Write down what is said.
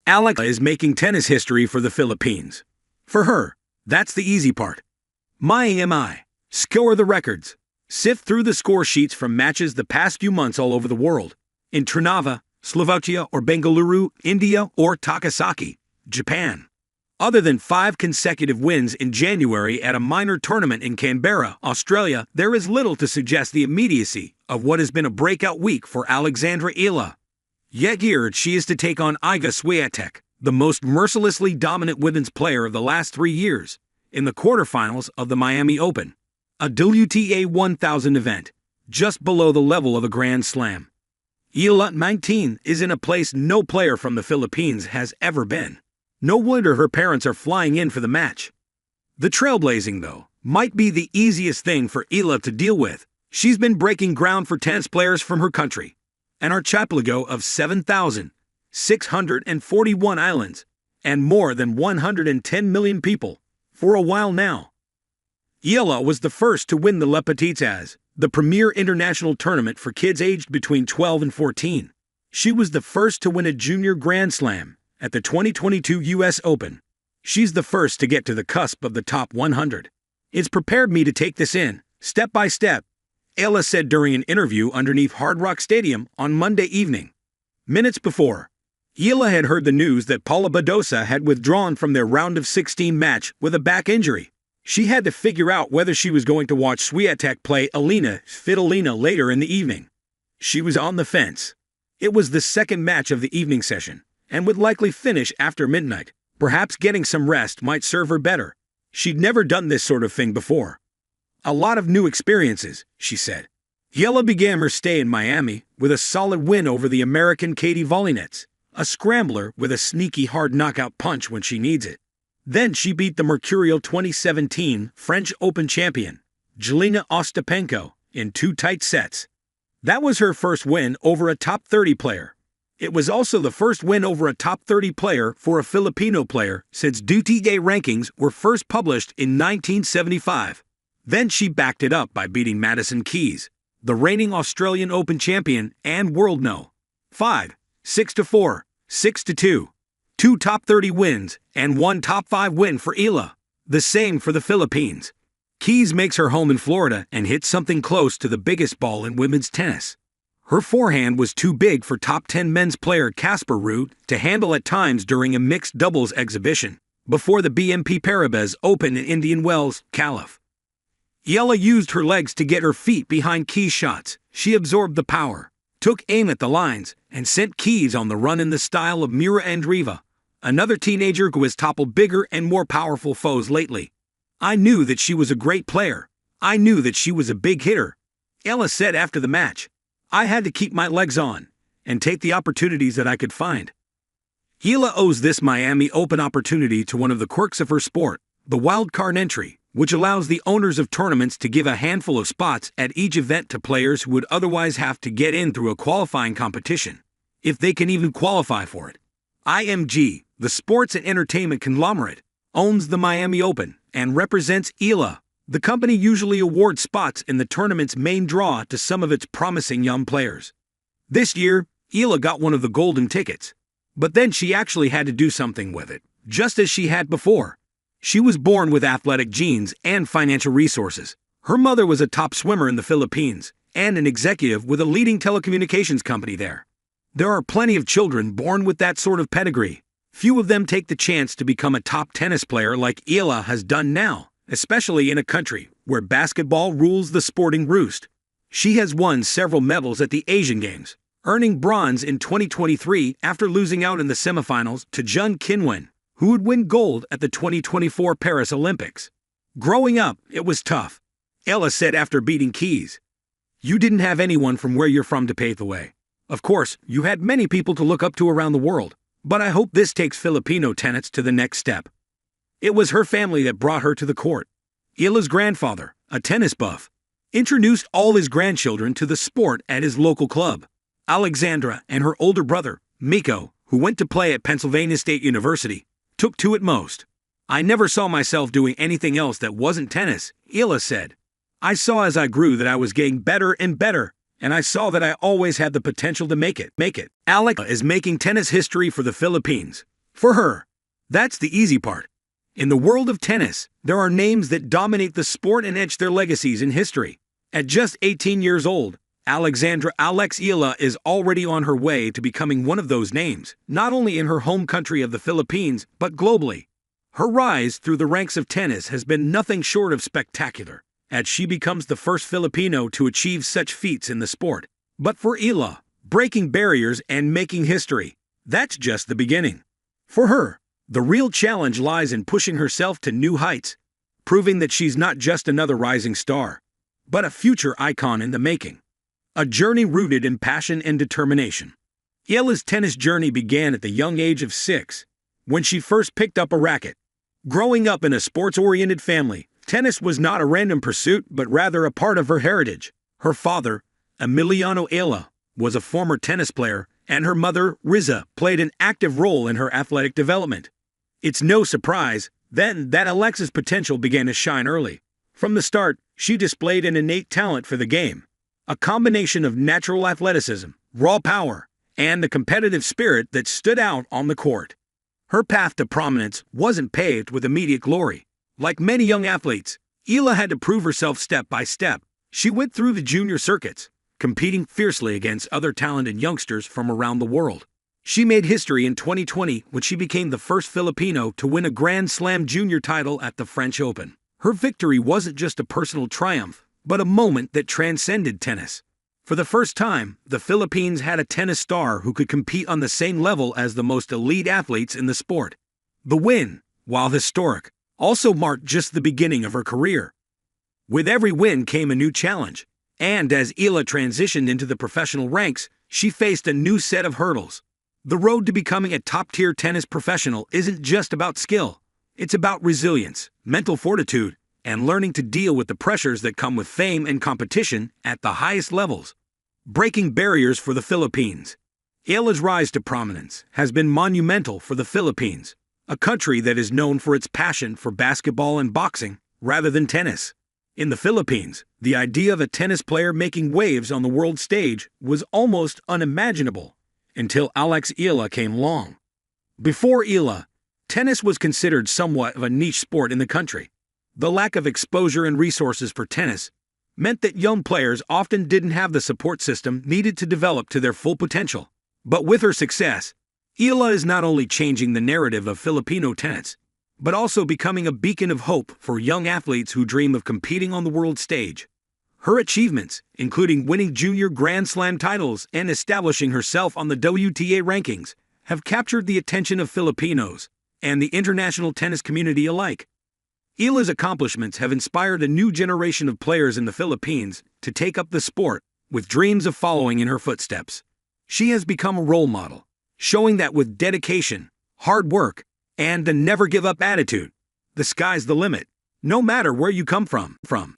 Eala is making tennis history for the Philippines. For her, that's the easy part. Scour the records. Sift through the score sheets from matches the past few months all over the world. In Trnava, Slovakia or Bengaluru, India or Takasaki, Japan. Other than 5 consecutive wins in January at a minor tournament in Canberra, Australia, there is little to suggest the immediacy of what has been a breakout week for Alexandra Eala. Yet here she is to take on Iga Swiatek, the most mercilessly dominant women's player of the last 3 years, in the quarterfinals of the Miami Open, a WTA 1000 event, just below the level of a Grand Slam. Eala, 19, is in a place no player from the Philippines has ever been. No wonder her parents are flying in for the match. The trailblazing, though, might be the easiest thing for Eala to deal with. She's been breaking ground for tennis players from her country, an archipelago of 7,641 islands and more than 110 million people, for a while now. Eala was the first to win the Le Petites, the premier international tournament for kids aged between 12 and 14. She was the first to win a junior Grand Slam at the 2022 US Open. She's the first to get to the cusp of the top 100. It's prepared me to take this in, step by step, Eala said during an interview underneath Hard Rock Stadium on Monday evening. Minutes before, Eala had heard the news that Paula Badosa had withdrawn from their round of 16 match with a back injury. She had to figure out whether she was going to watch Swiatek play Alina Svitolina later in the evening. She was on the fence. It was the second match of the evening session, and would likely finish after midnight. Perhaps getting some rest might serve her better. She'd never done this sort of thing before. A lot of new experiences, she said. Eala began her stay in Miami with a solid win over the American Katie Volynets, a scrambler with a sneaky hard knockout punch when she needs it. Then she beat the mercurial 2017 French Open champion, Jelena Ostapenko, in 2 tight sets. That was her first win over a top 30 player. It was also the first win over a top 30 player for a Filipino player since WTA rankings were first published in 1975. Then she backed it up by beating Madison Keys, the reigning Australian Open champion and world no. 5, 6-4, 6-2. 2 top 30 wins and 1 top 5 win for Eala. The same for the Philippines. Keys makes her home in Florida and hits something close to the biggest ball in women's tennis. Her forehand was too big for top 10 men's player Casper Ruud to handle at times during a mixed doubles exhibition before the BNP Paribas Open in Indian Wells, Calif. Eala used her legs to get her feet behind Keys' shots. She absorbed the power, took aim at the lines, and sent Keys on the run in the style of Mira Andreeva, another teenager who has toppled bigger and more powerful foes lately. I knew that she was a great player. I knew that she was a big hitter, Eala said after the match. I had to keep my legs on and take the opportunities that I could find. Eala owes this Miami Open opportunity to one of the quirks of her sport, the wildcard entry, which allows the owners of tournaments to give a handful of spots at each event to players who would otherwise have to get in through a qualifying competition, if they can even qualify for it. IMG, the sports and entertainment conglomerate, owns the Miami Open and represents Eala. The company usually awards spots in the tournament's main draw to some of its promising young players. This year, Eala got one of the golden tickets. But then she actually had to do something with it, just as she had before. She was born with athletic genes and financial resources. Her mother was a top swimmer in the Philippines and an executive with a leading telecommunications company there. There are plenty of children born with that sort of pedigree. Few of them take the chance to become a top tennis player like Eala has done now, especially in a country where basketball rules the sporting roost. She has won several medals at the Asian Games, earning bronze in 2023 after losing out in the semifinals to Jun Kinwen, who would win gold at the 2024 Paris Olympics. Growing up, it was tough, Eala said after beating Keys. You didn't have anyone from where you're from to pave the way. Of course, you had many people to look up to around the world, but I hope this takes Filipino tennis to the next step. It was her family that brought her to the court. Eala's grandfather, a tennis buff, introduced all his grandchildren to the sport at his local club. Alexandra and her older brother, Miko, who went to play at Pennsylvania State University, took to it most. I never saw myself doing anything else that wasn't tennis, Eala said. I saw as I grew that I was getting better and better, and I saw that I always had the potential to make it. Eala is making tennis history for the Philippines. For her, that's the easy part. In the world of tennis, there are names that dominate the sport and etch their legacies in history. At just 18 years old, Alex Eala is already on her way to becoming one of those names, not only in her home country of the Philippines, but globally. Her rise through the ranks of tennis has been nothing short of spectacular, as she becomes the first Filipino to achieve such feats in the sport. But for Eala, breaking barriers and making history, that's just the beginning. For her, the real challenge lies in pushing herself to new heights, proving that she's not just another rising star, but a future icon in the making. A journey rooted in passion and determination. Eala's tennis journey began at the young age of 6, when she first picked up a racket. Growing up in a sports-oriented family, tennis was not a random pursuit but rather a part of her heritage. Her father, Emiliano Eala, was a former tennis player, and her mother, Riza, played an active role in her athletic development. It's no surprise, then, that Alexa's potential began to shine early. From the start, she displayed an innate talent for the game. A combination of natural athleticism, raw power, and the competitive spirit that stood out on the court. Her path to prominence wasn't paved with immediate glory. Like many young athletes, Eala had to prove herself step by step. She went through the junior circuits, competing fiercely against other talented youngsters from around the world. She made history in 2020 when she became the first Filipino to win a Grand Slam junior title at the French Open. Her victory wasn't just a personal triumph, but a moment that transcended tennis. For the first time, the Philippines had a tennis star who could compete on the same level as the most elite athletes in the sport. The win, while historic, also marked just the beginning of her career. With every win came a new challenge, and as Eala transitioned into the professional ranks, she faced a new set of hurdles. The road to becoming a top-tier tennis professional isn't just about skill. It's about resilience, mental fortitude, and learning to deal with the pressures that come with fame and competition at the highest levels. Breaking barriers for the Philippines. Eala's rise to prominence has been monumental for the Philippines, a country that is known for its passion for basketball and boxing rather than tennis. In the Philippines, the idea of a tennis player making waves on the world stage was almost unimaginable until Alex Eala came along. Before Eala, tennis was considered somewhat of a niche sport in the country. The lack of exposure and resources for tennis meant that young players often didn't have the support system needed to develop to their full potential. But with her success, Eala is not only changing the narrative of Filipino tennis, but also becoming a beacon of hope for young athletes who dream of competing on the world stage. Her achievements, including winning junior Grand Slam titles and establishing herself on the WTA rankings, have captured the attention of Filipinos and the international tennis community alike. Eala's accomplishments have inspired a new generation of players in the Philippines to take up the sport, with dreams of following in her footsteps. She has become a role model, showing that with dedication, hard work, and a never-give-up attitude, the sky's the limit, no matter where you come from.